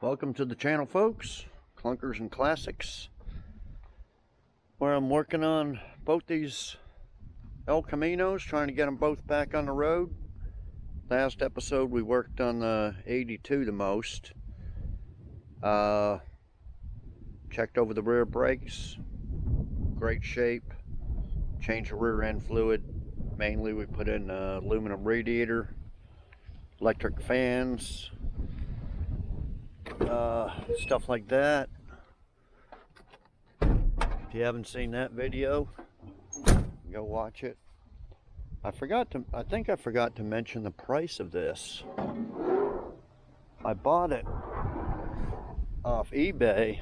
Welcome to the channel, folks. Clunkers and Classics, where I'm working on both these El Caminos, trying to get them both back on the road. Last episode we worked on the 82 the most. Checked over the rear brakes, great shape. Changed the rear end fluid. Mainly we put in aluminum radiator, electric fans, stuff like that. If you haven't seen that video, go watch it. I think I forgot to mention the price of this. I bought it off eBay.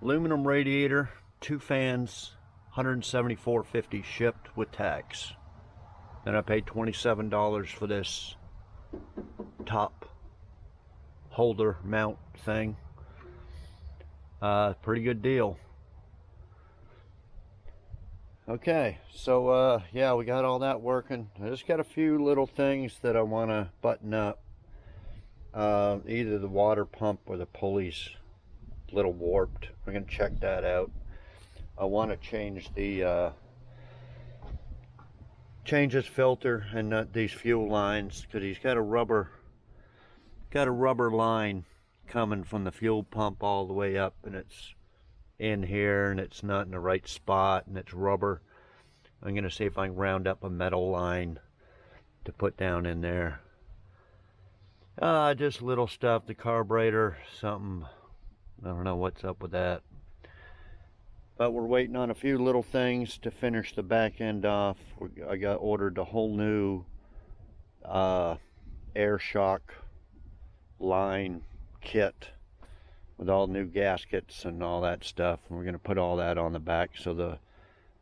Aluminum radiator, 2 fans, $174.50 shipped with tax. Then I paid $27 for this top holder mount thing. Pretty good deal. Okay, so yeah, we got all that working. I just got a few little things that I want to button up. Either the water pump or the pulley's a little warped. We're gonna check that out. I want to change the change his filter and these fuel lines, because he's got a rubber line coming from the fuel pump all the way up, and it's in here and it's not in the right spot and it's rubber. I'm gonna see if I can round up a metal line to put down in there. Just little stuff. The carburetor, something, I don't know what's up with that. But we're waiting on a few little things to finish the back end off. I got ordered a whole new air shock line kit with all new gaskets and all that stuff. And we're going to put all that on the back. So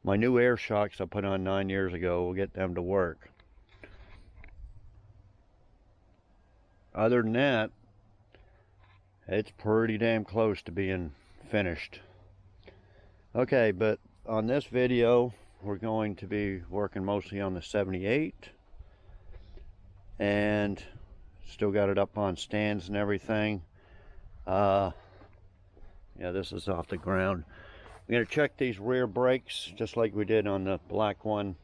my new air shocks I put on 9 years ago, we'll get them to work. Other than that, it's pretty damn close to being finished. Okay, but on this video, we're going to be working mostly on the 78. And still got it up on stands and everything. Yeah, this is off the ground. I'm going to check these rear brakes just like we did on the black one.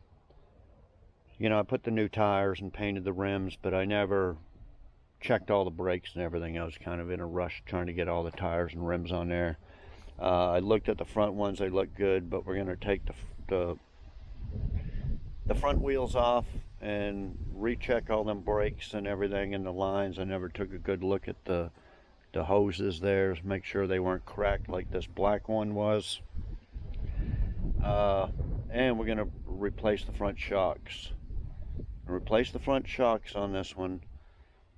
You know, I put the new tires and painted the rims, but I never checked all the brakes and everything. I was kind of in a rush trying to get all the tires and rims on there. I looked at the front ones, they look good, but we're going to take the front wheels off and recheck all them brakes and everything and the lines. I never took a good look at the hoses there, make sure they weren't cracked like this black one was. And we're going to replace the front shocks. Replace the front shocks on this one,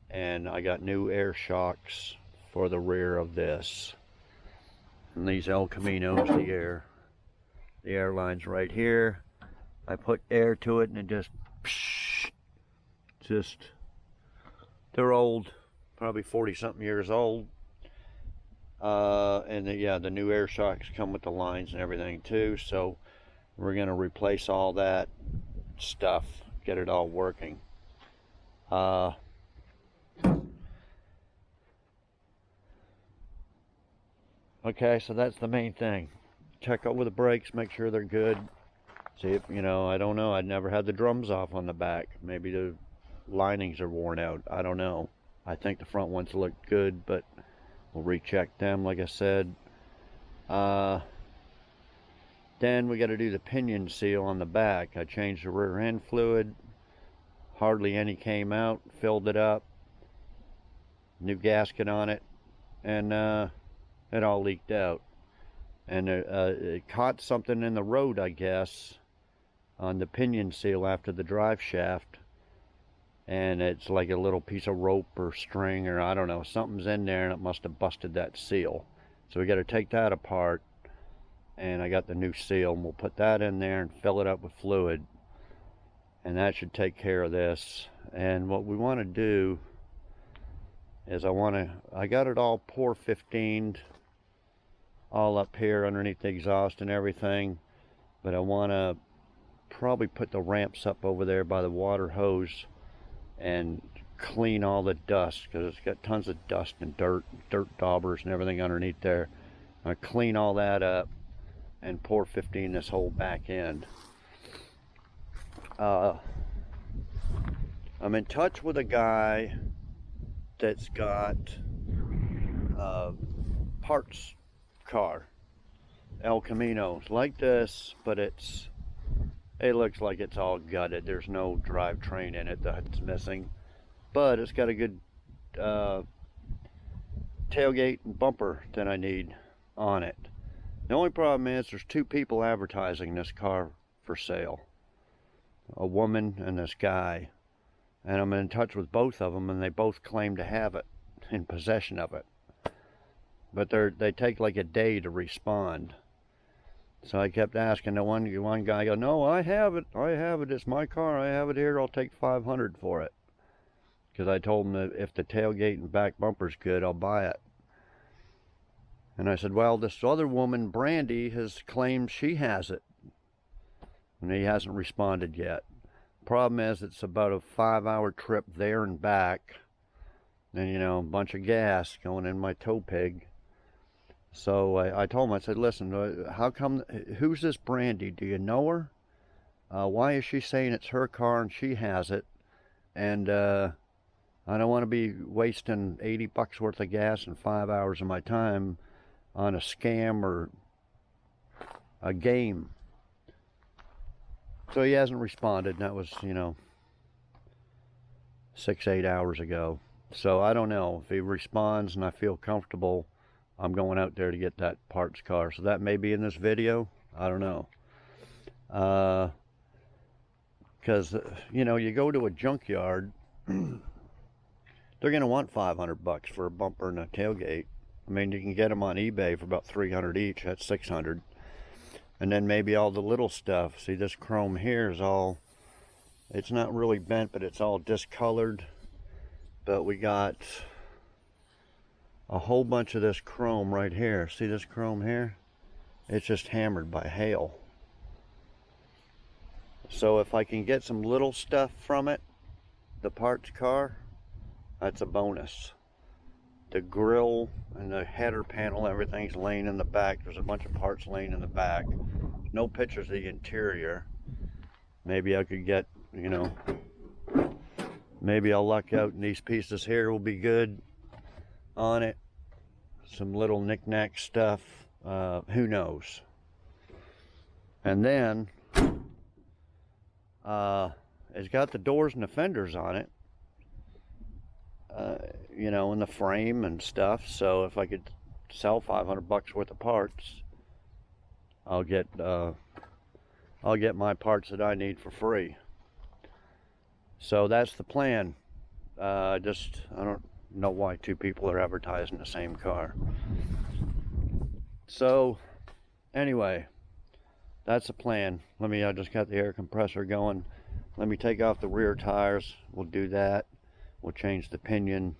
and I got new air shocks for the rear of this. And these El Caminos, the air line's right here. I put air to it and it just, they're old, probably 40-something years old. And yeah, the new air shocks come with the lines and everything too. So we're going to replace all that stuff, get it all working. Okay, so that's the main thing. Check over the brakes, make sure they're good. See if, you know, I don't know. I'd never had the drums off on the back. Maybe the linings are worn out. I don't know. I think the front ones look good, but we'll recheck them, like I said. Then we got to do the pinion seal on the back. I changed the rear end fluid. Hardly any came out. Filled it up. New gasket on it. And it all leaked out. And it caught something in the road, I guess, on the pinion seal after the drive shaft. And it's like a little piece of rope or string, or I don't know, something's in there, and it must have busted that seal. So we got to take that apart, and I got the new seal, and we'll put that in there and fill it up with fluid, and that should take care of this. And what we want to do is I got it all pour 15'd all up here underneath the exhaust and everything, but I want to probably put the ramps up over there by the water hose and clean all the dust, because it's got tons of dust and dirt daubers and everything underneath there. I clean all that up and pour 15 this whole back end. I'm in touch with a guy that's got a parts car, El Camino, like this, but it looks like it's all gutted. There's no drivetrain in it that's missing, but it's got a good tailgate and bumper that I need on it. The only problem is there's two people advertising this car for sale, a woman and this guy, and I'm in touch with both of them, and they both claim to have it, in possession of it, but they take like a day to respond. So I kept asking the one guy, I go, no, I have it, it's my car, I have it here, I'll take $500 for it, because I told him that if the tailgate and back bumper's good, I'll buy it. And I said, well, this other woman, Brandy, has claimed she has it, and he hasn't responded yet. Problem is, it's about a 5-hour trip there and back, and you know, a bunch of gas going in my tow pig. So I told him, I said, listen, how come, who's this Brandy? Do you know her? Why is she saying it's her car and she has it? And I don't want to be wasting $80 worth of gas and 5 hours of my time on a scam or a game. So he hasn't responded, and that was, you know, 6-8 hours ago. So I don't know. If he responds and I feel comfortable, I'm going out there to get that parts car. So that may be in this video. I don't know. Because, you know, you go to a junkyard, they're going to want $500 for a bumper and a tailgate. I mean, you can get them on eBay for about $300 each. That's $600. And then maybe all the little stuff. See, this chrome here is all, it's not really bent, but it's all discolored. But we got a whole bunch of this chrome right here. See this chrome here? It's just hammered by hail. So if I can get some little stuff from it, the parts car, that's a bonus. The grill and the header panel, everything's laying in the back. There's a bunch of parts laying in the back. No pictures of the interior. Maybe I could get, you know, maybe I'll luck out and these pieces here will be good on it. Some little knick-knack stuff. Who knows? And then it's got the doors and the fenders on it. You know, in the frame and stuff. So if I could sell $500 worth of parts, I'll get my parts that I need for free. So that's the plan. I don't know why two people are advertising the same car. So anyway, that's the plan. I just got the air compressor going. Let me take off the rear tires. We'll do that. We'll change the pinion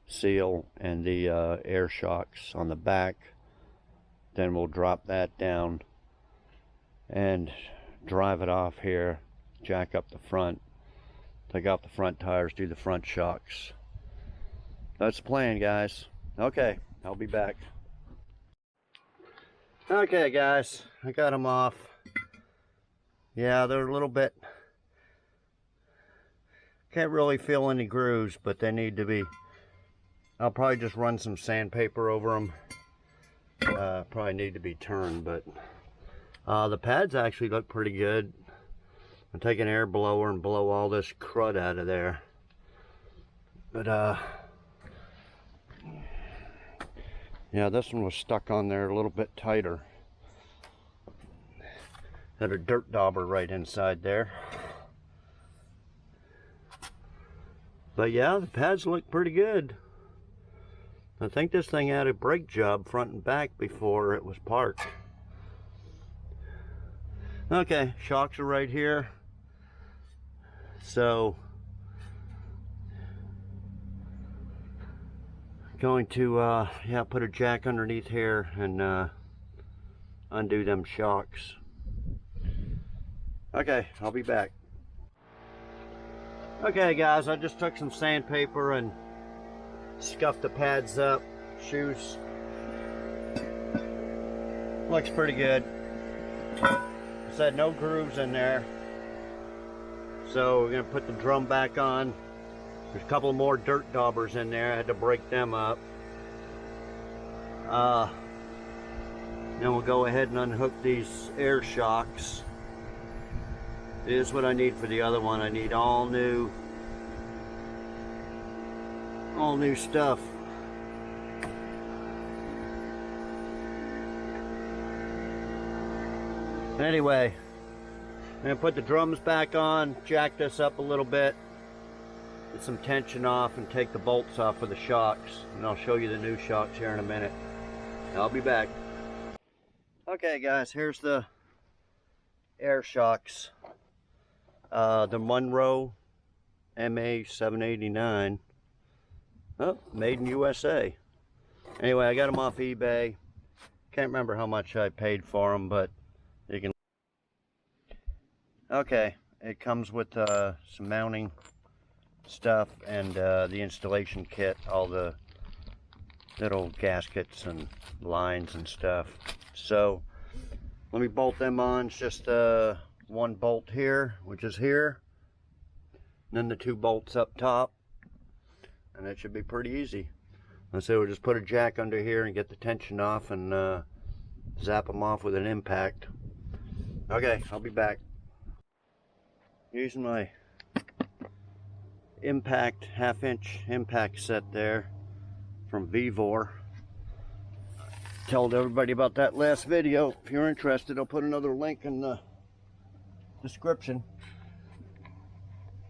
seal and the air shocks on the back. Then we'll drop that down and drive it off here, jack up the front, take off the front tires, do the front shocks. That's the plan, guys. Okay, I'll be back. Okay, guys, I got them off. Yeah, they're a little bit, can't really feel any grooves, but they need to be. I'll probably just run some sandpaper over them. Probably need to be turned, but the pads actually look pretty good. I'll take an air blower and blow all this crud out of there. But yeah, this one was stuck on there a little bit tighter. Had a dirt dauber right inside there. But yeah, the pads look pretty good. I think this thing had a brake job front and back before it was parked. Okay, shocks are right here. So, going to yeah, put a jack underneath here and undo them shocks. Okay, I'll be back. Okay guys, I just took some sandpaper and scuffed the pads up. Shoes. Looks pretty good. Said no grooves in there. So we're gonna put the drum back on. There's a couple more dirt daubers in there. I had to break them up. Then we'll go ahead and unhook these air shocks. Here's what I need for the other one. I need all new stuff. Anyway, I'm gonna put the drums back on, jack this up a little bit, get some tension off, and take the bolts off of the shocks. And I'll show you the new shocks here in a minute. I'll be back. Okay guys, here's the air shocks. The Monroe MA 789. Oh, made in USA. Anyway, I got them off eBay. Can't remember how much I paid for them, but you can. Okay, it comes with some mounting stuff and the installation kit, all the little gaskets and lines and stuff. So let me bolt them on. It's just one bolt here, which is here, and then the two bolts up top, and that should be pretty easy. And so we'll just put a jack under here and get the tension off and zap them off with an impact. Okay, I'll be back. Using my impact, half-inch impact set there from Vevor. Told everybody about that last video. If you're interested, I'll put another link in the description.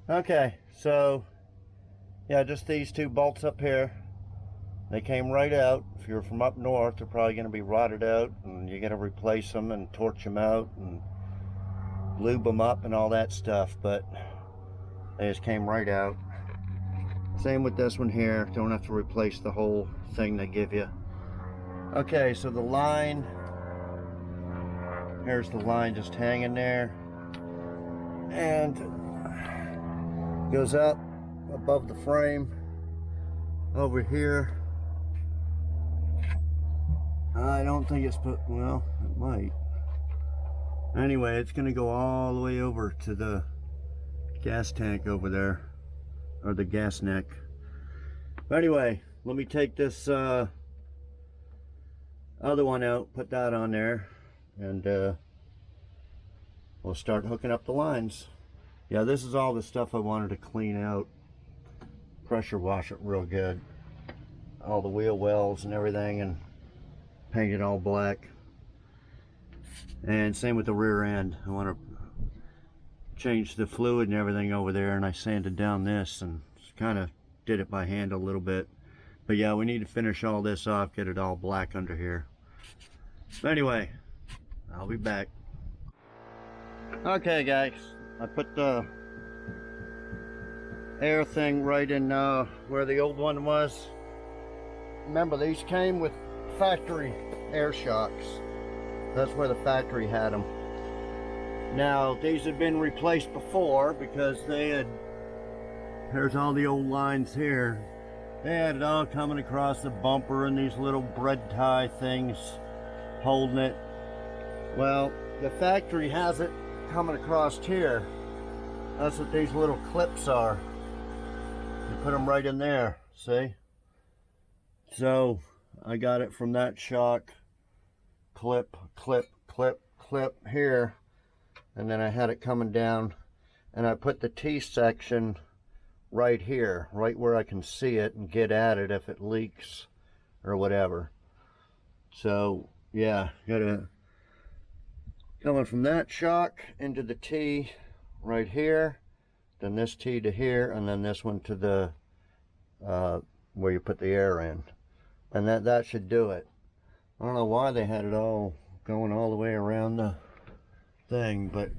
Okay, so yeah, just these two bolts up here. They came right out. If you're from up north, they're probably going to be rotted out, and you got to replace them and torch them out and lube them up and all that stuff, but they just came right out. Same with this one here. Don't have to replace the whole thing they give you. Okay, so the line, here's the line just hanging there, and goes up above the frame over here. I don't think it's put, well, it might. Anyway, it's gonna go all the way over to the gas tank over there, or the gas neck. But anyway, let me take this other one out, put that on there, and we'll start hooking up the lines. Yeah, this is all the stuff I wanted to clean out, pressure wash it real good, all the wheel wells and everything, and paint it all black. And same with the rear end. I want to change the fluid and everything over there, and I sanded down this and kind of did it by hand a little bit. But yeah, we need to finish all this off, get it all black under here. But anyway, I'll be back. Okay guys, I put the air thing right in where the old one was. Remember, these came with factory air shocks. That's where the factory had them. Now, these had been replaced before because they had, here's all the old lines here. They had it all coming across the bumper and these little bread tie things holding it. Well, the factory has it coming across here. That's what these little clips are. You put them right in there, see? So I got it from that shock. Clip, clip, clip, clip here, and then I had it coming down, and I put the T section right here, right where I can see it and get at it if it leaks or whatever. So yeah, gotta coming from that shock into the T right here, then this T to here, and then this one to the where you put the air in, and that should do it. I don't know why they had it all going all the way around the thing, but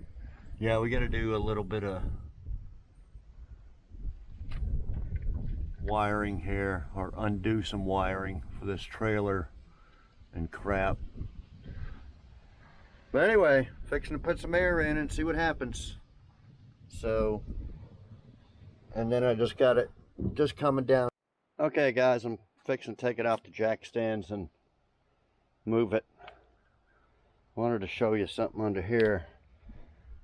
yeah, we got to do a little bit of wiring here, or undo some wiring for this trailer and crap. But anyway, fixing to put some air in and see what happens. So And then I just got it just coming down. Okay guys, I'm fixing to take it off the jack stands and move it. Wanted to show you something under here.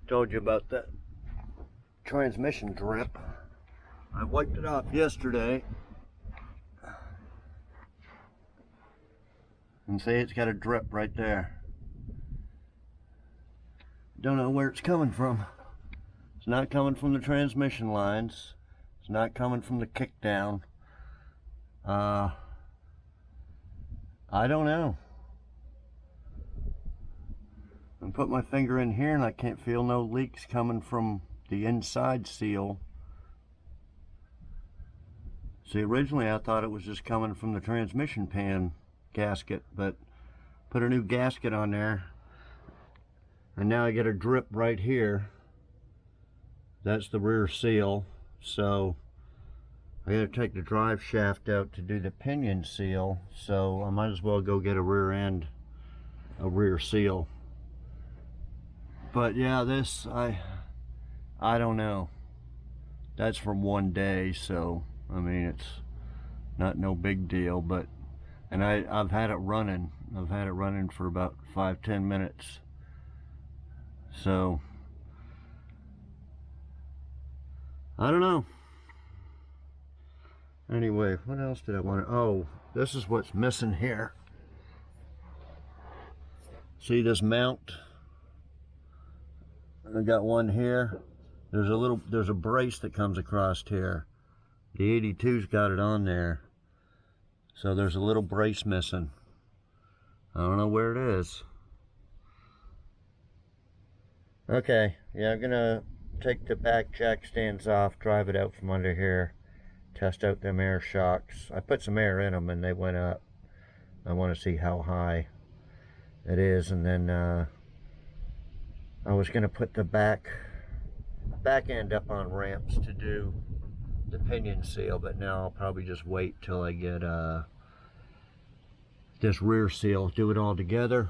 Told you about that transmission drip. I wiped it off yesterday. And see, it's got a drip right there. Don't know where it's coming from. It's not coming from the transmission lines. It's not coming from the kickdown. I don't know. I put my finger in here and I can't feel no leaks coming from the inside seal. See, originally I thought it was just coming from the transmission pan gasket, but put a new gasket on there and now I get a drip right here. That's the rear seal. So I gotta take the drive shaft out to do the pinion seal, so I might as well go get a rear seal. But yeah, this, I don't know. That's from one day, so I mean, it's not no big deal, but, and I've had it running. I've had it running for about 5-10 minutes. So, I don't know. Anyway, what else did I want to, oh, this is what's missing here. See this mount? I got one here. There's a brace that comes across here. The 82's got it on there. So there's a little brace missing. I don't know where it is. Okay, yeah, I'm gonna take the back jack stands off, drive it out from under here, test out them air shocks. I put some air in them and they went up. I want to see how high it is, and then I was gonna put the back end up on ramps to do the pinion seal, but now I'll probably just wait till I get this rear seal, do it all together.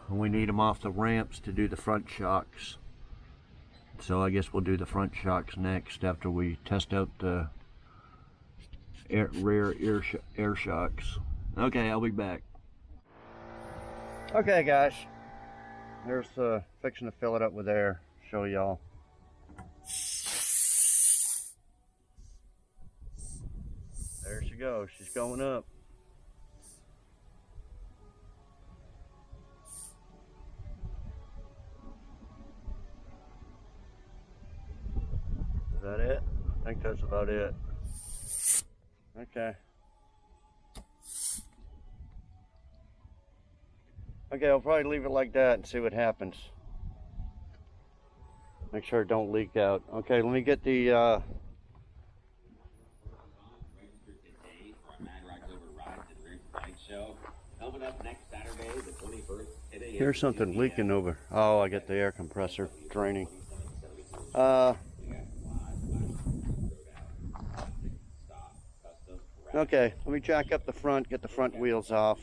We need them off the ramps to do the front shocks, so I guess we'll do the front shocks next after we test out the rear air shocks. Okay, I'll be back. Okay guys, there's fixing to fill it up with air, show y'all. There she goes, she's going up. Is that it? I think that's about it. Okay. Okay, I'll probably leave it like that and see what happens. Make sure it don't leak out. Okay, let me get the here's something leaking over. Oh, I got the air compressor draining. Okay, let me jack up the front, get the front wheels off.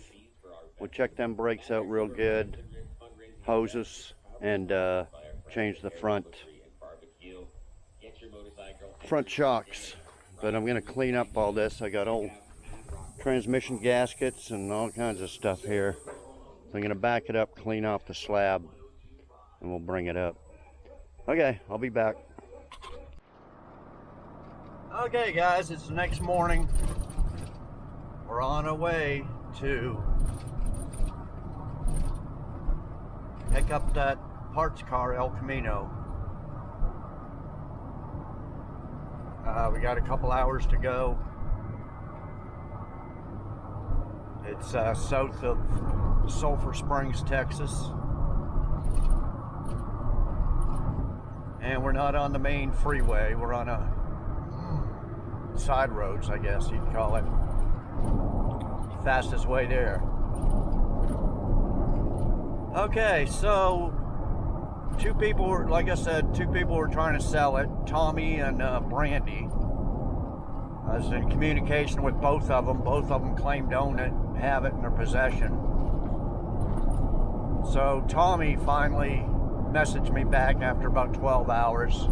We'll check them brakes out real good, hoses, and change the front shocks. But I'm gonna clean up all this. I got old transmission gaskets and all kinds of stuff here. So I'm gonna back it up, clean off the slab, and we'll bring it up. Okay, I'll be back. Okay guys, it's the next morning. We're on our way to pick up that parts car, El Camino. We got a couple hours to go. It's south of Sulphur Springs, Texas. And we're not on the main freeway. We're on a side roads, I guess you'd call it. Fastest way there. Okay, so two people were, like I said, two people were trying to sell it, Tommy and Brandy. I was in communication with both of them. Both of them claimed to own it, have it in their possession. So Tommy finally messaged me back after about 12 hours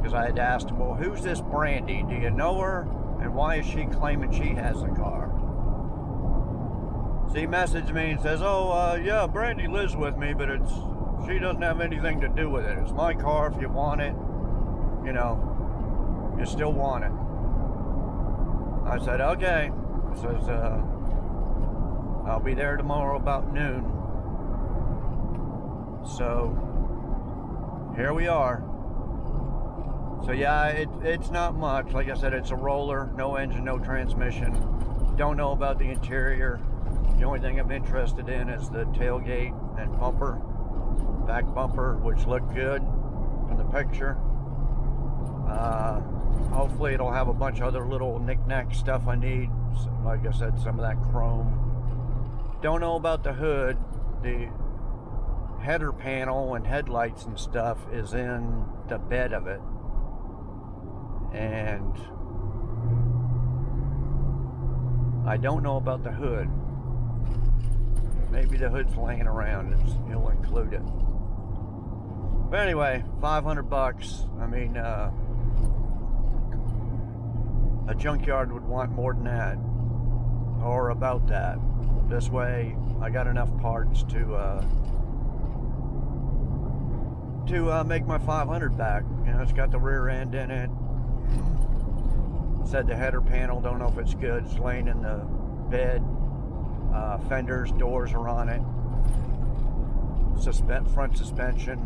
because I had asked him, well, who's this Brandy? Do you know her? And why is she claiming she has the car? So he messaged me and says, oh, yeah, Brandy lives with me, but she doesn't have anything to do with it. It's my car. If you want it, you know, you still want it. I said, okay. He says, I'll be there tomorrow about noon. So here we are. So yeah, it's not much. Like I said, it's a roller, no engine, no transmission. Don't know about the interior. The only thing I'm interested in is the tailgate and bumper, back bumper, which look good from the picture. Hopefully it'll have a bunch of other little knick-knack stuff I need. Like I said, some of that chrome. Don't know about the hood. The header panel and headlights and stuff is in the bed of it. And I don't know about the hood. Maybe the hood's laying around. He'll include it. But anyway, 500 bucks. I mean, a junkyard would want more than that, or about that. This way, I got enough parts to make my 500 back. You know, it's got the rear end in it. Said the header panel, don't know if it's good. It's laying in the bed. Fenders, doors are on it. Front suspension.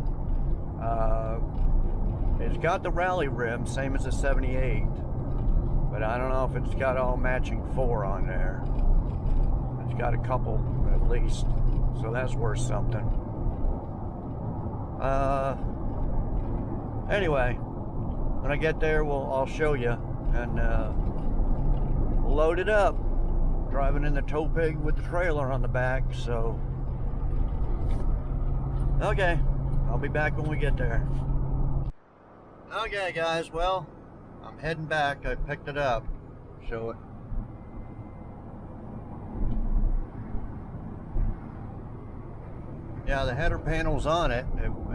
It's got the rally rim, same as the 78. But I don't know if it's got all matching 4 on there. It's got a couple at least. So that's worth something. Anyway, when I get there, I'll show you, and we'll load it up. Driving in the tow pig with the trailer on the back. So okay, I'll be back when we get there. Okay guys, well, I'm heading back. I picked it up. Show it. Yeah, the header panel's on it.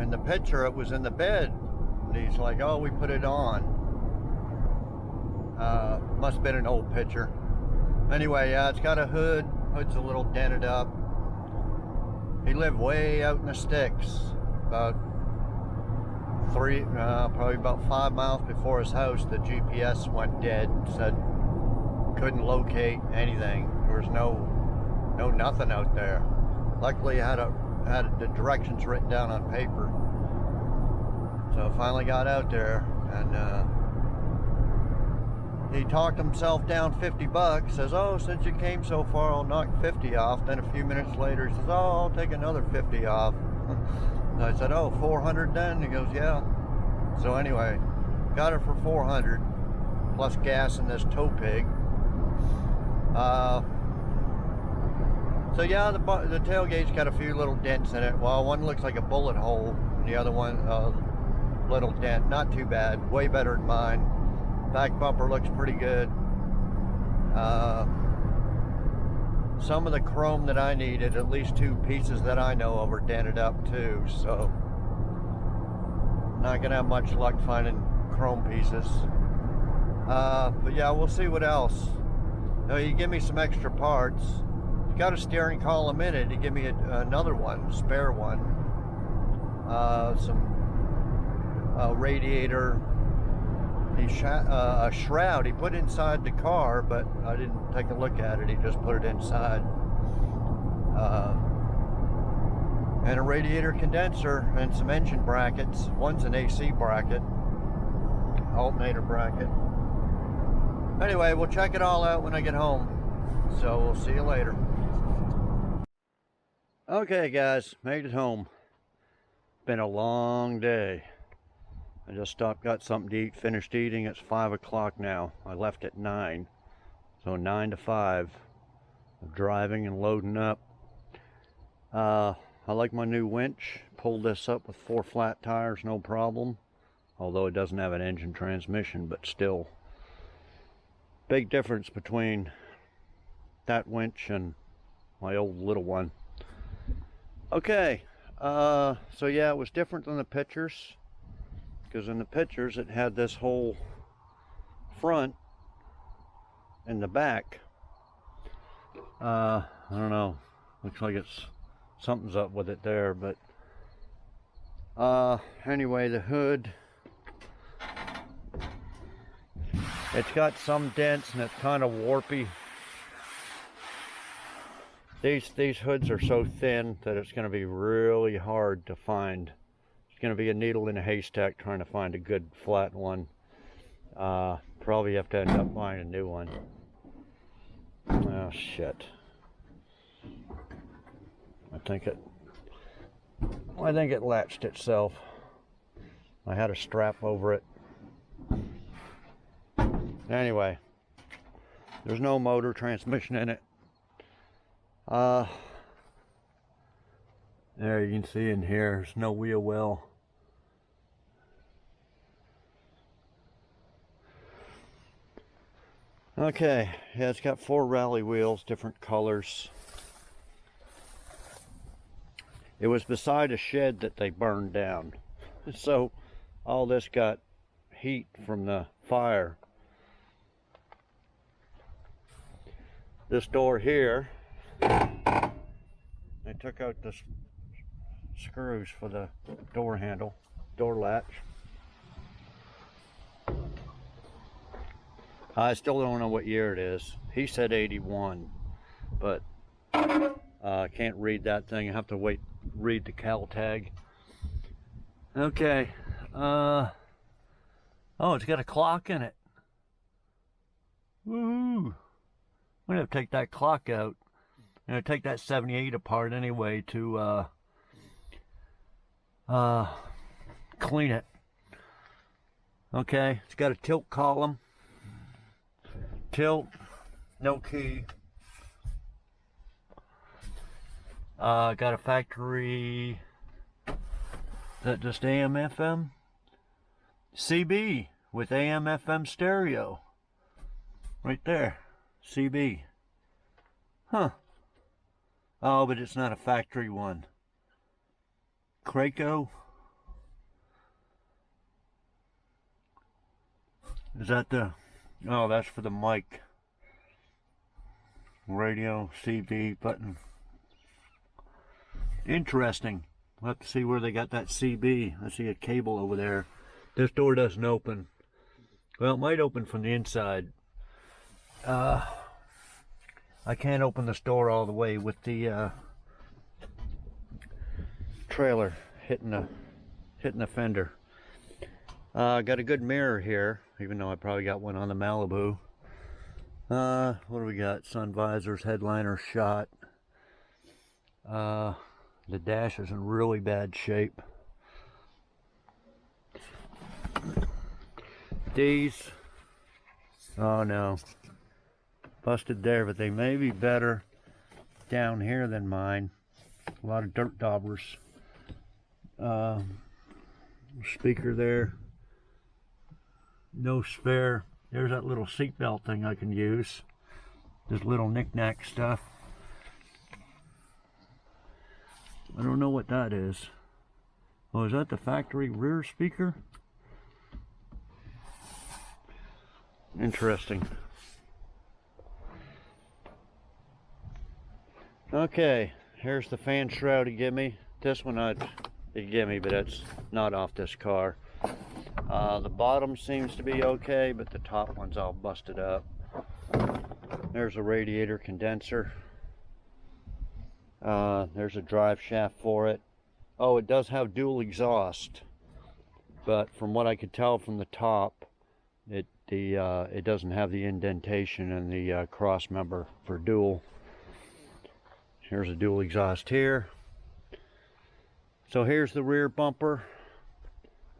In the picture, it was in the bed. And he's like, oh, we put it on. Must have been an old picture. Anyway, yeah, it's got a hood. Hood's a little dented up. He lived way out in the sticks. About probably about 5 miles before his house, the GPS went dead. Said couldn't locate anything. There was no nothing out there. Luckily, I had the directions written down on paper. So I finally got out there, and he talked himself down 50 bucks. Says, oh, since you came so far, I'll knock 50 off. Then a few minutes later, he says, oh, I'll take another 50 off. And I said, oh, 400 then? He goes, yeah. So anyway, got it for 400 plus gas in this tow pig. So yeah, the tailgate's got a few little dents in it. Well, one looks like a bullet hole, and the other one, little dent. Not too bad. Way better than mine. Back bumper looks pretty good. Some of the chrome that I needed, at least 2 pieces that I know of, are dented up too. So not gonna have much luck finding chrome pieces. But yeah, we'll see what else. Now, you give me some extra parts. Got a steering column in it. He gave me another one, spare one. Some radiator. A shroud he put inside the car, but I didn't take a look at it. He just put it inside. And a radiator condenser and some engine brackets. One's an AC bracket, alternator bracket. Anyway, we'll check it all out when I get home. So we'll see you later. Okay guys, made it home. Been a long day. I just stopped, got something to eat, finished eating. It's 5 o'clock now. I left at 9. So 9 to 5 of driving and loading up. I like my new winch. Pulled this up with 4 flat tires, no problem. Although it doesn't have an engine transmission, but still. Big difference between that winch and my old little one. Okay, so yeah, it was different than the pictures. because in the pictures it had this whole front and the back. I don't know, looks like it's something's up with it there, but anyway, the hood, it's got some dents and it's kind of warpy. These hoods are so thin that it's going to be really hard to find. It's going to be a needle in a haystack trying to find a good flat one. Probably have to end up buying a new one. Oh shit. I think it latched itself. I had a strap over it. Anyway, there's no motor transmission in it. There you can see in here, there's no wheel well. Okay, yeah, it's got 4 rally wheels, different colors. It was beside a shed that they burned down. So all this got heat from the fire. This door here, they took out the screws for the door handle, door latch. I still don't know what year it is. He said 81, but I can't read that thing. I have to read the cal tag. Okay. Oh, it's got a clock in it. Woohoo! I'm gonna have to take that clock out. I'm gonna take that 78 apart anyway to clean it. Okay, it's got a tilt column. Tilt, no key. Got a factory, is that just AM FM? CB with AM FM stereo. Right there, CB. Huh. Oh, but it's not a factory one. Craco. Is that the, oh, that's for the mic. Radio, CB button. Interesting. We'll have to see where they got that CB. I see a cable over there. This door doesn't open. Well, it might open from the inside. I can't open this door all the way with the trailer hitting the fender. Got a good mirror here, even though I probably got one on the Malibu. What do we got? Sun visors, headliner shot. The dash is in really bad shape. These, oh no, busted there, but they may be better down here than mine. A lot of dirt daubers. Speaker there. No spare. There's that little seatbelt thing I can use. This little knick-knack stuff. I don't know what that is. Oh, is that the factory rear speaker? Interesting. Okay, here's the fan shroud he gave me. This one he gave me, but it's not off this car. The bottom seems to be okay, but the top one's all busted up. There's a radiator condenser. There's a drive shaft for it. Oh, it does have dual exhaust, but from what I could tell from the top, it doesn't have the indentation in the cross member for dual. Here's a dual exhaust here. So here's the rear bumper.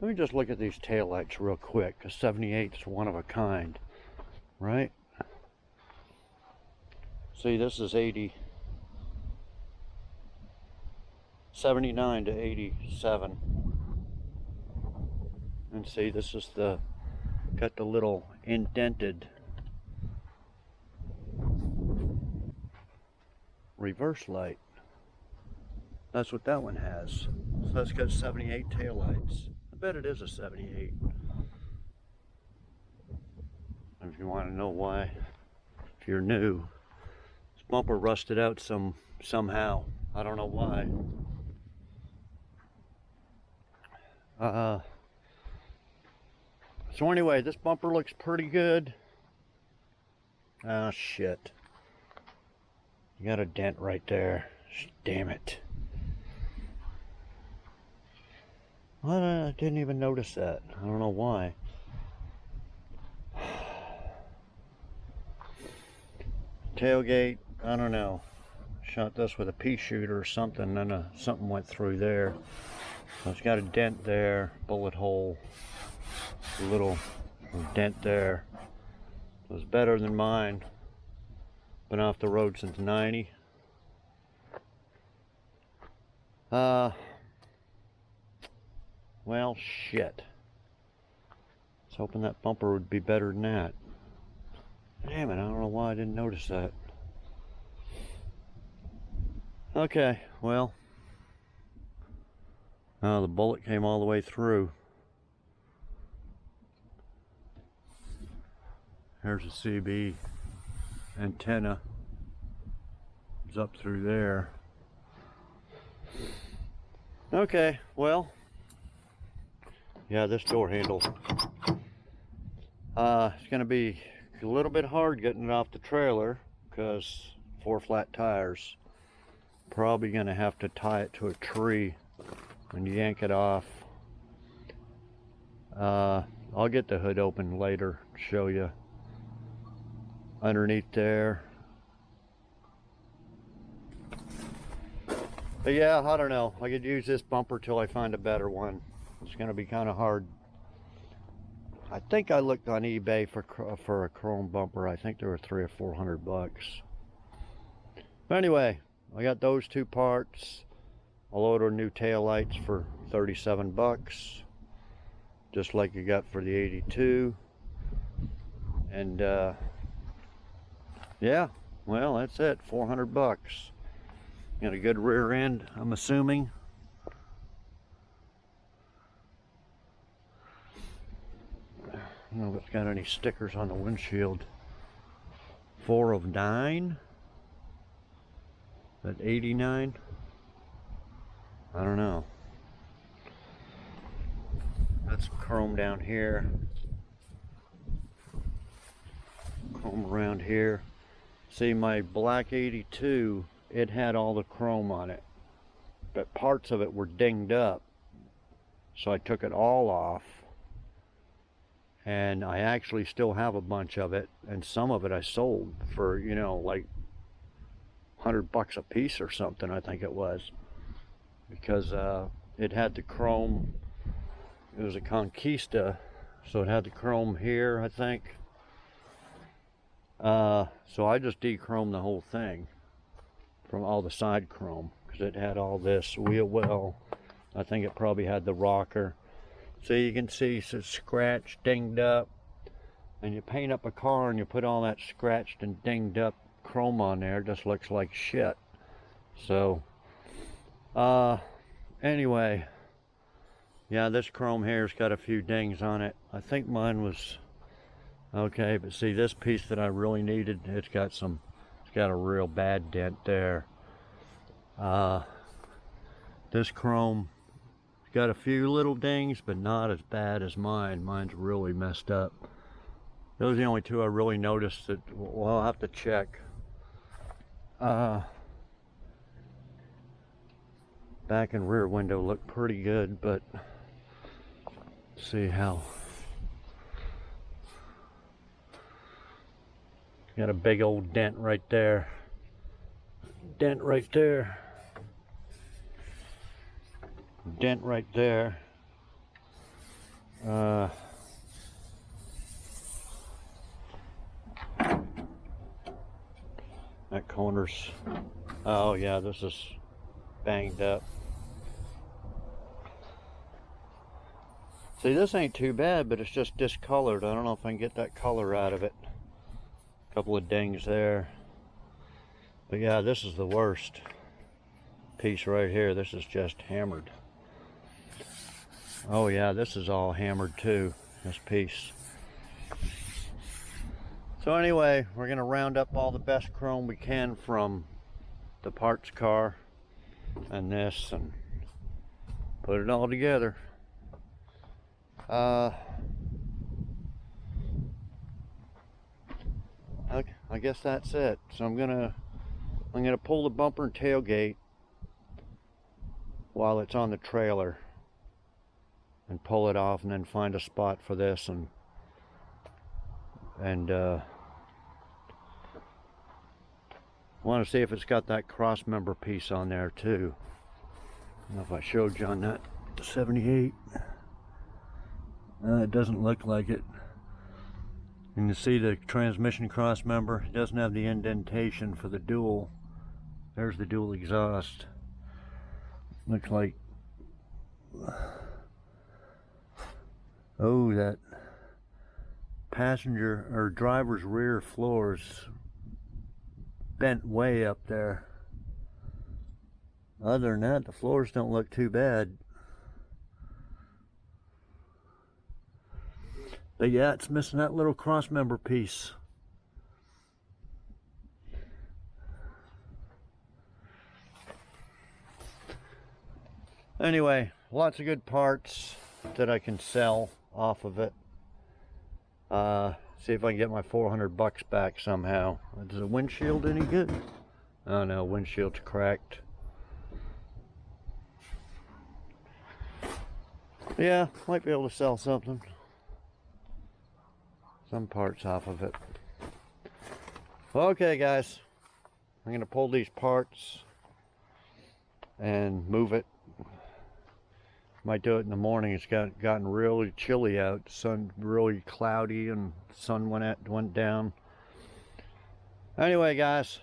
Let me just look at these taillights real quick. A 78 is one of a kind, right? See, this is 79 to 87. And see, this is got the little indented reverse light. That's what that one has. So that's got 78 taillights. I bet it is a 78. If you want to know why, if you're new, this bumper rusted out somehow. I don't know why. So anyway, this bumper looks pretty good. Oh shit. You got a dent right there. Damn it. Well, I didn't even notice that. I don't know why. Tailgate, I don't know. Shot this with a pea shooter or something, and something went through there. So it's got a dent there, bullet hole, a little dent there. It was better than mine. Been off the road since '90. Well, shit. I was hoping that bumper would be better than that. Damn it, I don't know why I didn't notice that. Okay, well. The bullet came all the way through. Here's a CB antenna. It's up through there. Okay, well. Yeah, this door handle. It's gonna be a little bit hard getting it off the trailer because 4 flat tires. Probably gonna have to tie it to a tree and yank it off. I'll get the hood open later to show you. Underneath there. But yeah, I don't know. I could use this bumper till I find a better one. It's gonna be kind of hard. I think I looked on eBay for a chrome bumper. I think they were $300 or $400. But anyway, I got those 2 parts. I'll order new tail lights for 37 bucks, just like you got for the 82. And yeah, well, that's it. 400 bucks. Got a good rear end, I'm assuming. I don't know if it's got any stickers on the windshield. 4 of 9. At 89. I don't know. Got some chrome down here. Chrome around here. See, my black 82, it had all the chrome on it, but parts of it were dinged up. So I took it all off. And I actually still have a bunch of it, and some of it I sold for, you know, like $100 a piece or something, I think it was, because it had the chrome. It was a Conquista, so it had the chrome here, I think. So I just de-chromed the whole thing from all the side chrome, because it had all this wheel well. I think it probably had the rocker. So you can see it's scratched, dinged up, and you paint up a car and you put all that scratched and dinged up chrome on there, it just looks like shit. So anyway, yeah, this chrome here's got a few dings on it. I think mine was okay, but see, this piece that I really needed, it's got a real bad dent there. This chrome got a few little dings, but not as bad as mine. Mine's really messed up. Those are the only 2 I really noticed that, well, I'll have to check. Back and rear window look pretty good, but let's see how. Got a big old dent right there. Dent right there. Dent right there. That corner's, oh yeah, this is banged up. See, this ain't too bad, but it's just discolored. I don't know if I can get that color out of it. A couple of dings there. But yeah, this is the worst piece right here. This is just hammered. Oh yeah, this is all hammered too, this piece. So anyway, we're gonna round up all the best chrome we can from the parts car and this and put it all together. I guess that's it. So I'm gonna pull the bumper and tailgate while it's on the trailer and pull it off, and then find a spot for this and want to see if it's got that cross member piece on there too. I don't know if I showed you on that 78. It doesn't look like it. You can see the transmission cross member. It doesn't have the indentation for the dual. There's the dual exhaust. Looks like, oh, that passenger or driver's rear floor's bent way up there. Other than that, the floors don't look too bad. But yeah, it's missing that little cross member piece. Anyway, lots of good parts that I can sell off of it. See if I can get my 400 bucks back somehow. Is the windshield any good? Oh no, windshield's cracked. Yeah, might be able to sell something. Some parts off of it. Okay guys, I'm gonna pull these parts and move it. Might do it in the morning. It's gotten really chilly out. Sun really cloudy and the sun went down. Anyway guys,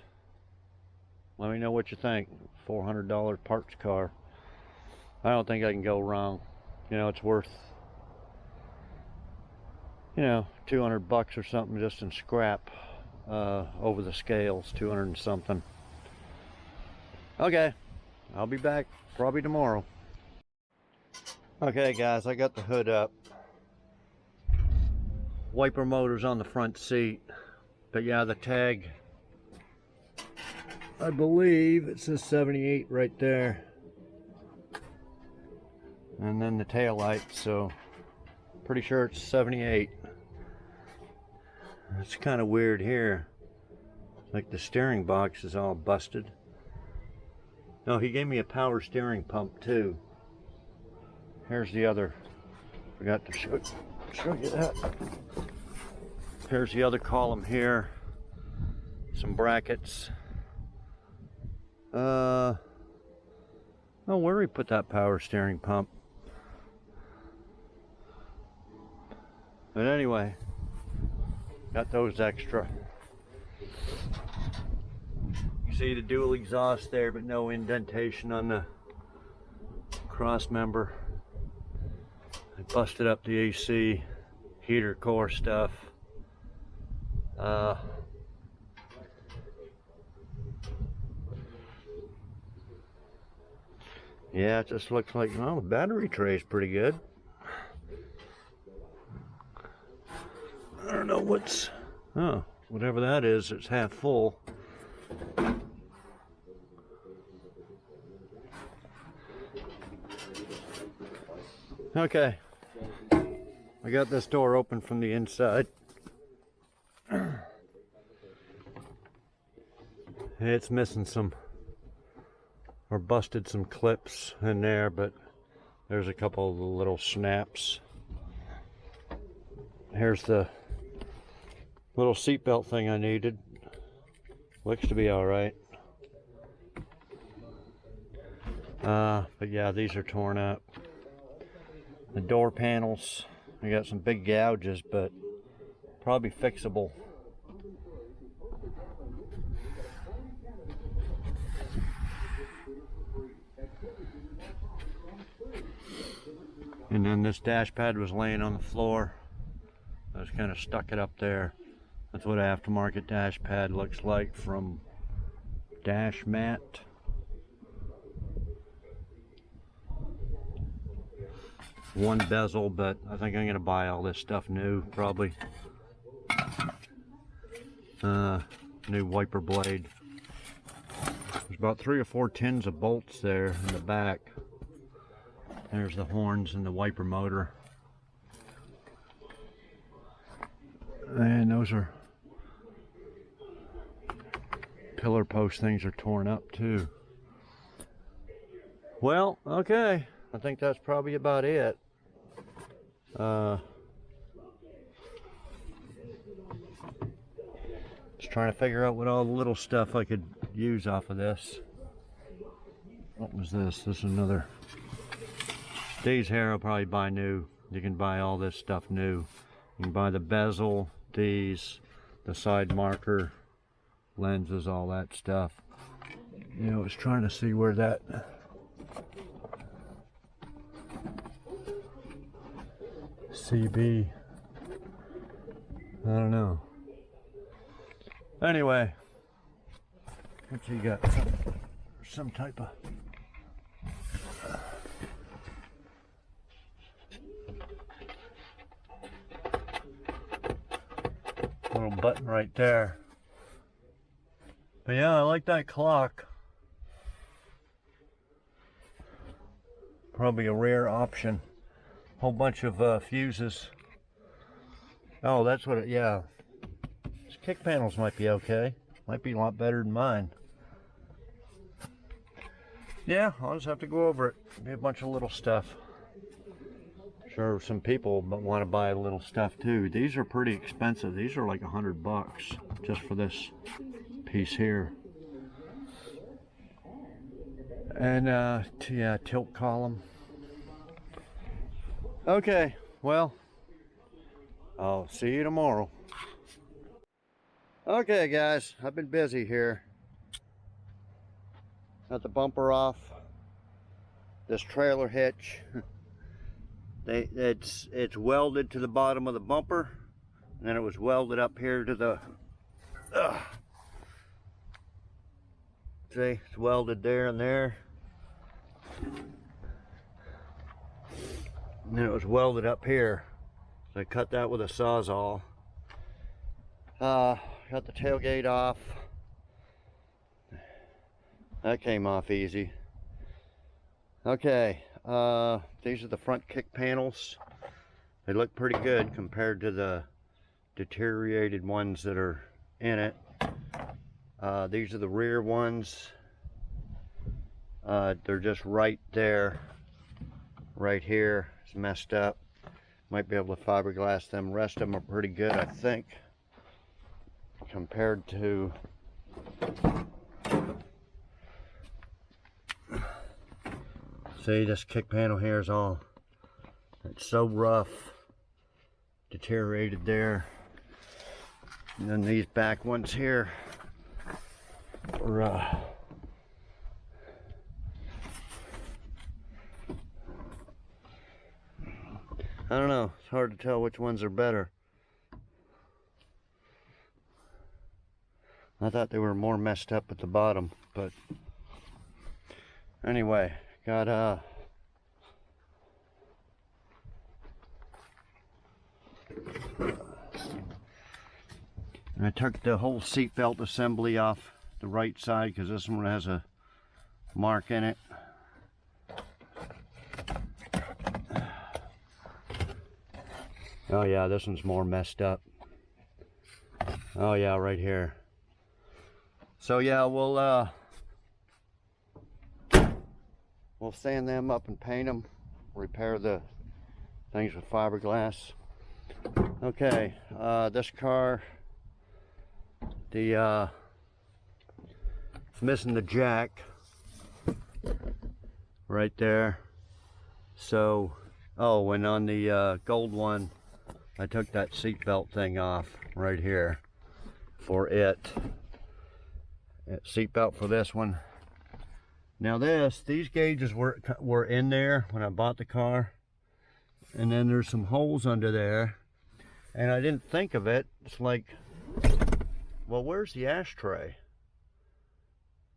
let me know what you think. $400 parts car. I don't think I can go wrong. You know, it's worth, you know, 200 bucks or something just in scrap over the scales, 200 and something. Okay, I'll be back probably tomorrow. Okay guys, I got the hood up. Wiper motors on the front seat. But yeah, the tag, I believe it says 78 right there. And then the tail light, so pretty sure it's 78. It's kind of weird here. Like the steering box is all busted. No, he gave me a power steering pump too. Here's the other. Forgot to show you that. Here's the other column here. Some brackets. Oh, where did we put that power steering pump? But anyway, got those extra. You see the dual exhaust there, but no indentation on the cross member. I busted up the AC heater core stuff. Yeah, it just looks like, well, the battery tray is pretty good. I don't know what's, oh, whatever that is, it's half full. Okay, I got this door open from the inside. It's missing some, or busted some clips in there, but there's a couple of little snaps. Here's the little seatbelt thing I needed. Looks to be all right. But yeah, these are torn up. The door panels, we got some big gouges, but probably fixable. And then this dash pad was laying on the floor. I just kind of stuck it up there. That's what an aftermarket dash pad looks like from Dash Mat. one bezel, but I think I'm gonna buy all this stuff new, probably. New wiper blade. There's about 3 or 4 tins of bolts there in the back. There's the horns and the wiper motor. And those are pillar post things are torn up too. Well, okay. I think that's probably about it. Just trying to figure out what all the little stuff I could use off of this. What was this? This is another. These here I'll probably buy new. You can buy all this stuff new. You can buy the bezel, these, the side marker, lenses, all that stuff. You know, I was trying to see where that CB, I don't know. Anyway, what you got? Some type of little button right there. But yeah, I like that clock. Probably a rare option. Whole bunch of fuses. Oh, that's what it, yeah. These kick panels might be okay. Might be a lot better than mine. Yeah, I'll just have to go over it. Be a bunch of little stuff. Sure, some people want to buy little stuff too. These are pretty expensive. These are like $100 just for this piece here. And yeah, tilt column. Okay, well, I'll see you tomorrow. Okay guys, I've been busy here. Got the bumper off. This trailer hitch. It's welded to the bottom of the bumper, and then it was welded up here to the see, it's welded there and there, and then it was welded up here, so I cut that with a sawzall. Got the tailgate off. That came off easy. Okay, these are the front kick panels. They look pretty good compared to the deteriorated ones that are in it. These are the rear ones. They're just right there. Right here. It's messed up. Might be able to fiberglass them. Rest of them are pretty good, I think, compared to see, this kick panel here is all, it's so rough, deteriorated there. And then these back ones here are I don't know, it's hard to tell which ones are better. I thought they were more messed up at the bottom, but anyway, got I took the whole seat belt assembly off the right side because this one has a mark in it. Oh yeah, this one's more messed up. Oh yeah, right here. So yeah, we'll sand them up and paint them, repair the things with fiberglass. Okay, this car, it's missing the jack right there. So, oh, and on the gold one, I took that seat belt thing off right here for it. Seat belt for this one. Now these gauges were in there when I bought the car, and then there's some holes under there, and I didn't think of it. It's like, well, where's the ashtray?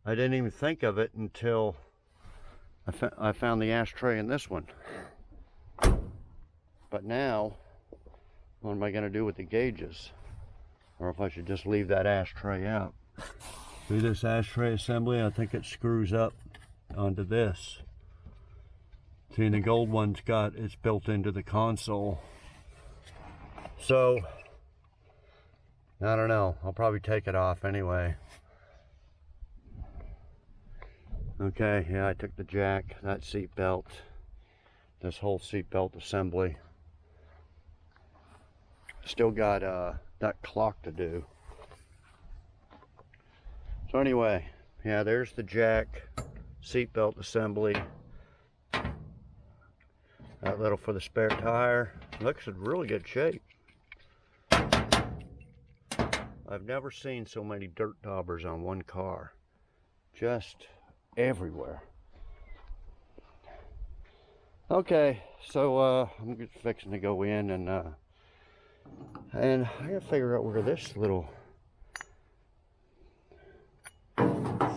I didn't even think of it until I found the ashtray in this one. But now, what am I going to do with the gauges? Or if I should just leave that ashtray out. See this ashtray assembly? I think it screws up onto this. See, the gold one's it's built into the console. So, I don't know. I'll probably take it off anyway. Okay, yeah, I took the jack, that seat belt, this whole seat belt assembly. Still got that clock to do. So anyway, yeah, there's the jack, seat belt assembly. That little for the spare tire. Looks in really good shape. I've never seen so many dirt daubers on one car. Just everywhere. Okay, so I'm just fixing to go in and I gotta figure out where this little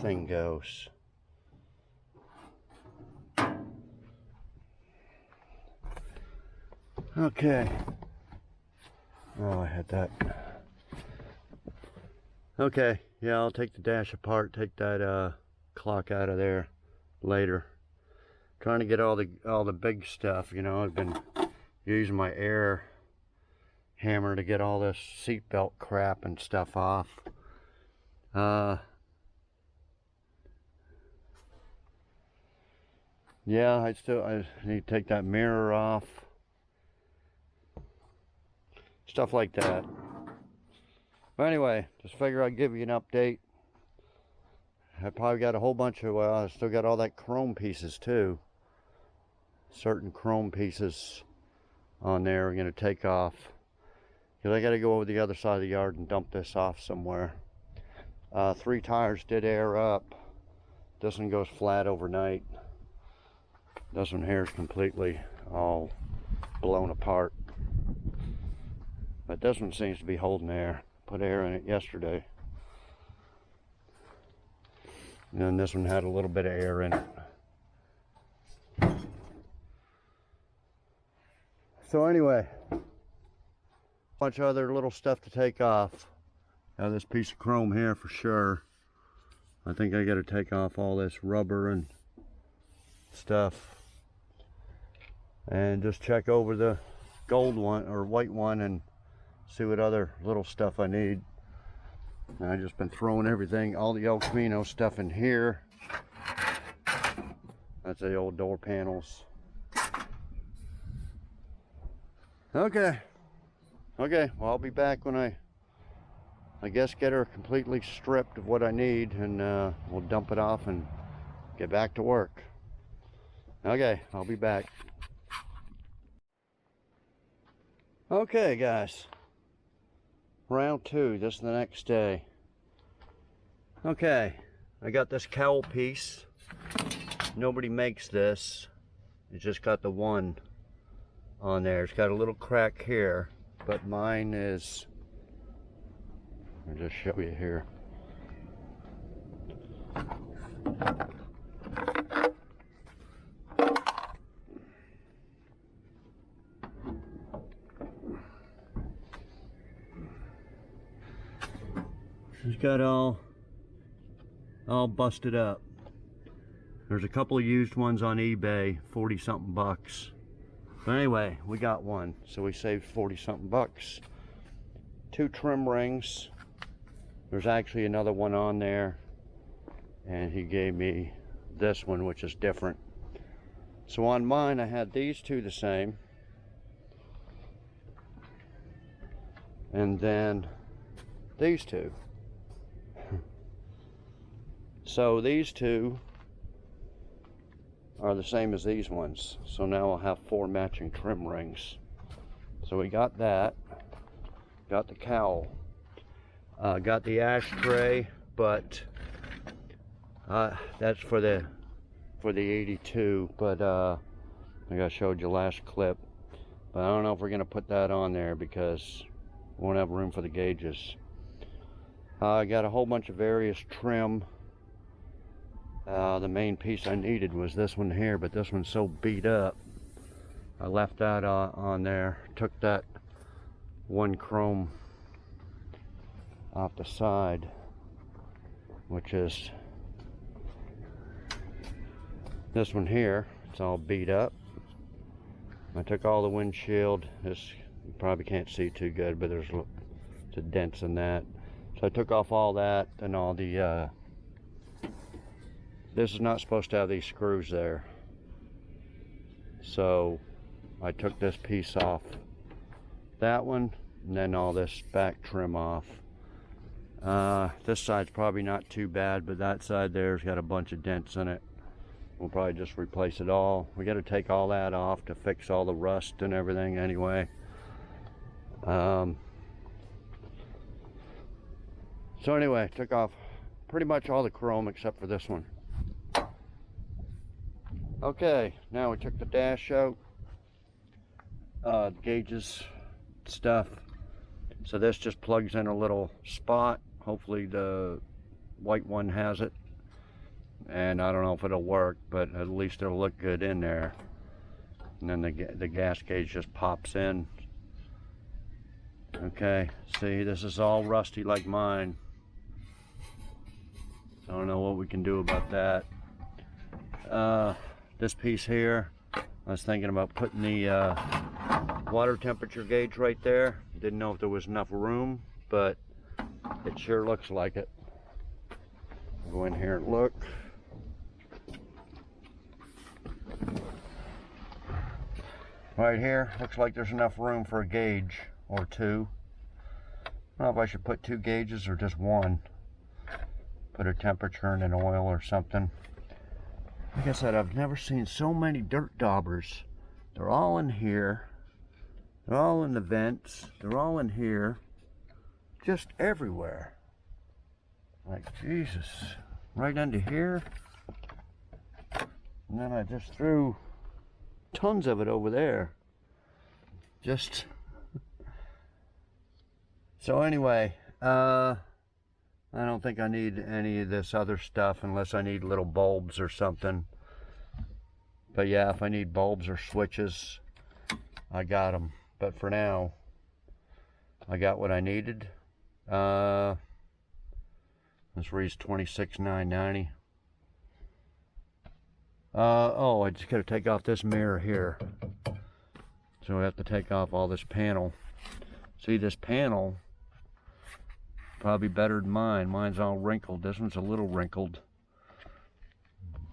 thing goes. Okay. Oh, I had that. Okay, yeah, I'll take the dash apart, take that clock out of there later. Trying to get all the big stuff, you know. I've been using my air hammer to get all this seatbelt crap and stuff off. Yeah, I need to take that mirror off. Stuff like that. But anyway, just figure I'd give you an update. I probably got a whole bunch of, well, I still got all that chrome pieces too. Certain chrome pieces on there are going to take off. Because I got to go over the other side of the yard and dump this off somewhere. 3 tires did air up. This one goes flat overnight. This one here is completely all blown apart. But this one seems to be holding air. Put air in it yesterday. And then this one had a little bit of air in it. So anyway, a bunch of other little stuff to take off. Now this piece of chrome here for sure. I think I got to take off all this rubber and stuff. And just check over the gold one or white one and see what other little stuff I need. And I've just been throwing everything, all the El Camino stuff in here. That's the old door panels. Okay, well, I'll be back when I guess get her completely stripped of what I need, and we'll dump it off and get back to work. Okay, I'll be back. Okay, guys. Round 2, this is the next day. Okay, I got this cowl piece. Nobody makes this. It's just got the one on there. It's got a little crack here, but mine is, I'll just show you here. It's got all busted up. There's a couple of used ones on eBay, 40 something bucks. But anyway, we got one, so we saved 40 something bucks. 2 trim rings. There's actually another one on there, and he gave me this one, which is different. So on mine, I had these 2 the same, and then these 2. So these 2 are the same as these ones. So now I'll have 4 matching trim rings. So we got that. Got the cowl. Got the ashtray, but that's for the 82. But like I showed you last clip. But I don't know if we're gonna put that on there because we won't have room for the gauges. I got a whole bunch of various trim. The main piece I needed was this one here, but this one's so beat up I left that on there. Took that one chrome off the side, which is this one here. It's all beat up. I took all the windshield. This you probably can't see too good, but there's dents in that. So I took off all that and all the this is not supposed to have these screws there, so I took this piece off, that one, and then all this back trim off. This side's probably not too bad, but that side there's got a bunch of dents in it. We'll probably just replace it all. We got to take all that off to fix all the rust and everything anyway. So anyway, took off pretty much all the chrome except for this one. Okay, now we took the dash out, gauges, stuff. So this just plugs in a little spot. Hopefully the white one has it. And I don't know if it'll work, but at least it'll look good in there. And then the gas gauge just pops in. Okay, see, this is all rusty like mine. I don't know what we can do about that. This piece here, I was thinking about putting the water temperature gauge right there. Didn't know if there was enough room, but it sure looks like it. Go in here and look. Right here, looks like there's enough room for a gauge or two. I don't know if I should put 2 gauges or just one. Put a temperature and an oil or something. Like I said, I've never seen so many dirt daubers. They're all in here. They're all in the vents. They're all in here. Just everywhere. Like, Jesus. Right under here. And then I just threw tons of it over there. Just so anyway, I don't think I need any of this other stuff unless I need little bulbs or something. But yeah, if I need bulbs or switches, I got them. But for now, I got what I needed. This reads $26,990. Oh, I just got to take off this mirror here. So I have to take off all this panel. See, this panel, probably better than mine. Mine's all wrinkled. This one's a little wrinkled.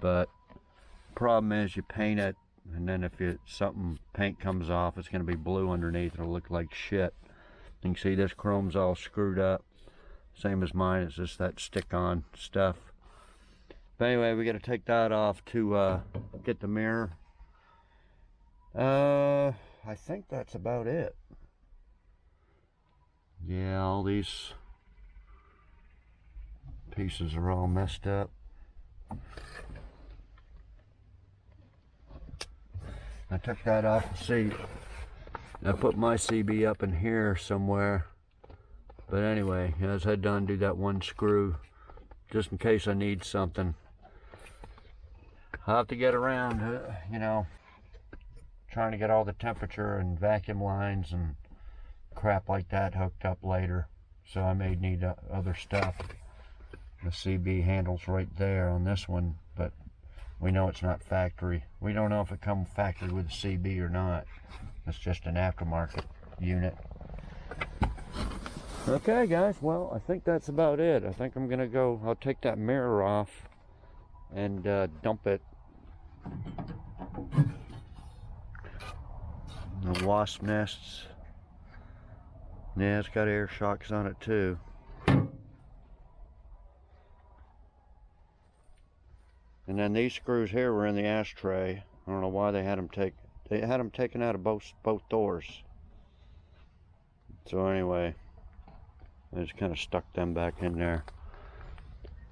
But problem is you paint it, and then if paint comes off, it's going to be blue underneath. It'll look like shit. You can see this chrome's all screwed up. Same as mine. It's just that stick-on stuff. But anyway, we got to take that off to get the mirror. I think that's about it. Yeah, all these pieces are all messed up. I took that off the seat. I put my CB up in here somewhere. But anyway, as I done, do that one screw just in case I need something. I'll have to get around, you know, trying to get all the temperature and vacuum lines and crap like that hooked up later. So I may need other stuff. The CB handle's right there on this one, but we know it's not factory. We don't know if it comes factory with a CB or not. It's just an aftermarket unit. Okay guys, well, I think that's about it. I think I'm gonna go, I'll take that mirror off and dump it. The wasp nests. Yeah, it's got air shocks on it too. And then these screws here were in the ashtray. I don't know why they had them taken out of both doors. So anyway, I just kind of stuck them back in there.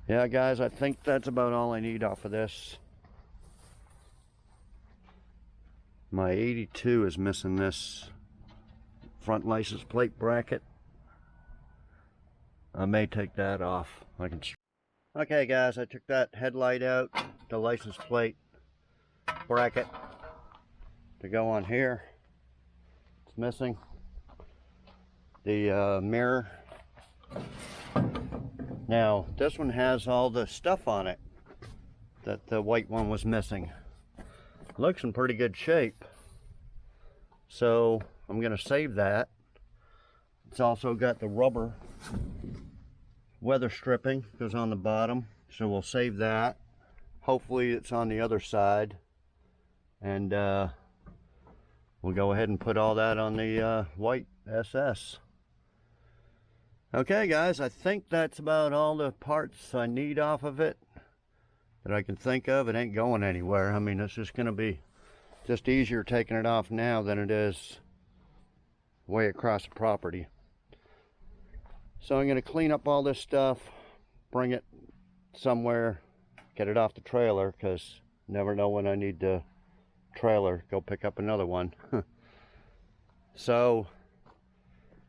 Yeah guys, I think that's about all I need off of this. My 82 is missing this front license plate bracket. I may take that off. Okay guys, I took that headlight out, the license plate bracket. to go on here. It's missing. The mirror. Now, this one has all the stuff on it that the white one was missing. Looks in pretty good shape. So, I'm going to save that. It's also got the rubber weather stripping, goes on the bottom. So we'll save that. Hopefully it's on the other side. And we'll go ahead and put all that on the white SS. Okay guys, I think that's about all the parts I need off of it that I can think of. It ain't going anywhere. I mean, it's just going to be just easier taking it off now than it is way across the property. So I'm going to clean up all this stuff, bring it somewhere, get it off the trailer, because never know when I need the trailer, go pick up another one. So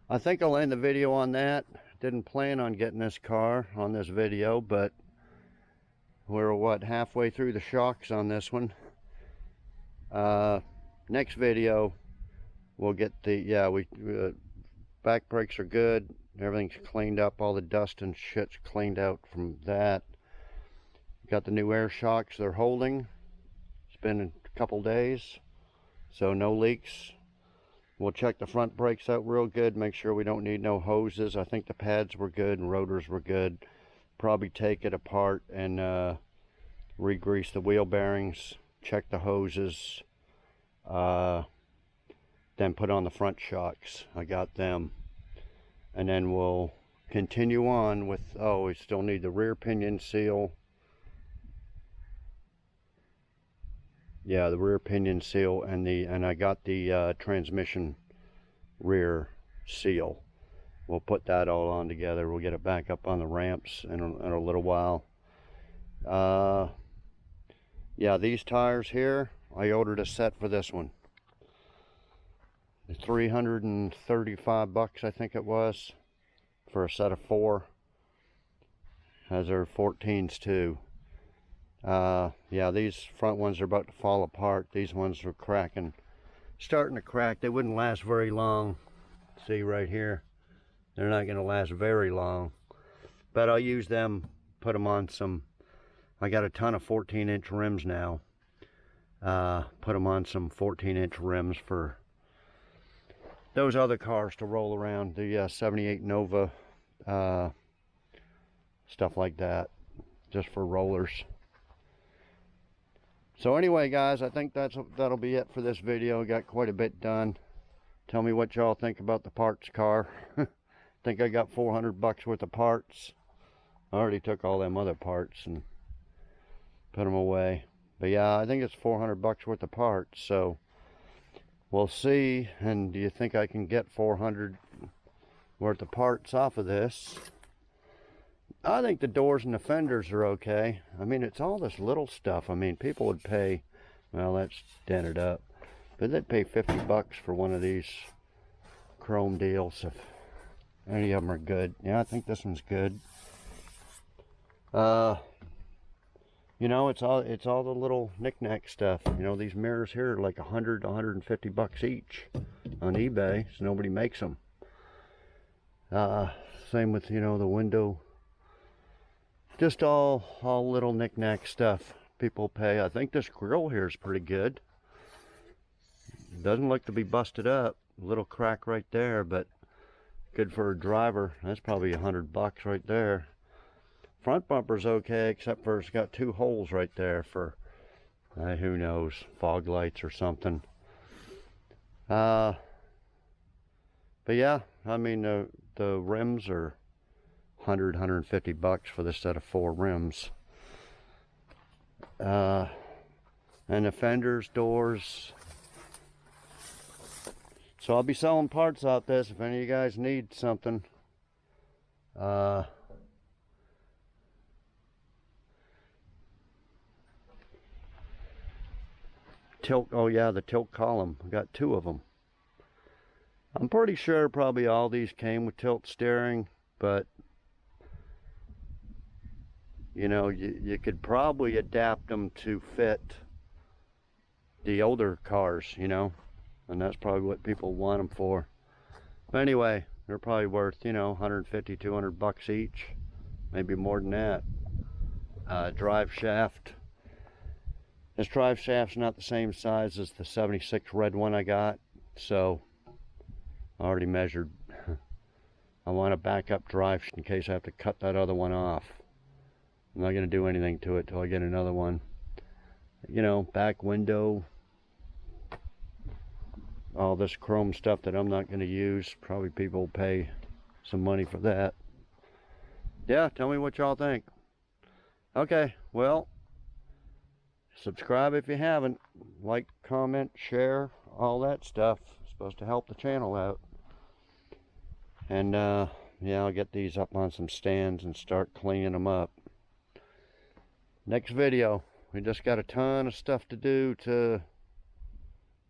I think I'll end the video on that. Didn't plan on getting this car on this video, but we're what, halfway through the shocks on this one. Next video we'll get the back brakes are good, everything's cleaned up, all the dust and shit's cleaned out from that. Got the new air shocks they're holding. It's been a couple days, so no leaks. We'll check the front brakes out real good, make sure we don't need no hoses. I think the pads were good and rotors were good. Probably take it apart and re-grease the wheel bearings, check the hoses, then put on the front shocks. I got them. And then we'll continue on with, oh, we still need the rear pinion seal. Yeah, the rear pinion seal, and I got the transmission rear seal. We'll put that all on together. We'll get it back up on the ramps in a little while. Yeah, these tires here, I ordered a set for this one. 335 bucks I think it was for a set of 4. Has their 14s too. Yeah, these front ones are about to fall apart. These ones are cracking, starting to crack. They wouldn't last very long. See right here, they're not going to last very long, but I'll use them, put them on some, I got a ton of 14-inch rims now. Put them on some 14-inch rims for those other cars to roll around, the 78 Nova, stuff like that, just for rollers. So anyway guys, I think that'll be it for this video. Got quite a bit done. Tell me what y'all think about the parts car. Think I got 400 bucks worth of parts. I already took all them other parts and put them away. But yeah, I think it's 400 bucks worth of parts. So we'll see. And do you think I can get 400 worth of parts off of this? I think the doors and the fenders are okay. I mean, it's all this little stuff. I mean, people would pay, well, that's dented up, but they'd pay 50 bucks for one of these chrome deals if any of them are good. Yeah, I think this one's good. You know, it's all the little knick-knack stuff. You know, these mirrors here are like 100 to 150 bucks each on eBay, so nobody makes them. Same with, you know, the window. Just all little knick-knack stuff people pay. I think this grill here is pretty good. Doesn't look to be busted up. A little crack right there, but good for a driver. That's probably 100 bucks right there. Front bumper's okay, except for it's got 2 holes right there for, who knows, fog lights or something. But yeah, I mean, the rims are 100, 150 bucks for this set of 4 rims. And the fenders, doors. So I'll be selling parts out this if any of you guys need something. Tilt, oh yeah, the tilt column. I got 2 of them. I'm pretty sure probably all these came with tilt steering, but you know, you could probably adapt them to fit the older cars, you know, and that's probably what people want them for. But anyway, they're probably worth, you know, 150, 200 bucks each, maybe more than that. Drive shaft. This drive shaft's not the same size as the 76 red one I got, so I already measured. I want a backup drive in case I have to cut that other one off. I'm not going to do anything to it till I get another one. You know, back window, all this chrome stuff that I'm not going to use. Probably people will pay some money for that. Yeah, tell me what y'all think. Okay, well, subscribe if you haven't. Like, comment, share, all that stuff. It's supposed to help the channel out. And yeah, I'll get these up on some stands and start cleaning them up. Next video, we just got a ton of stuff to do to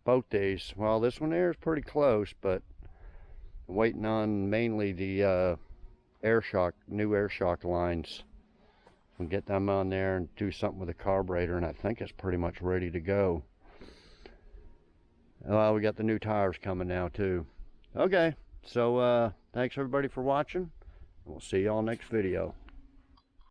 both these. Well, this one there is pretty close, but I'm waiting on mainly the new air shock lines. We'll get them on there and do something with the carburetor, and I think it's pretty much ready to go. Well, we got the new tires coming now too. Okay, so thanks everybody for watching. We'll see y'all next video.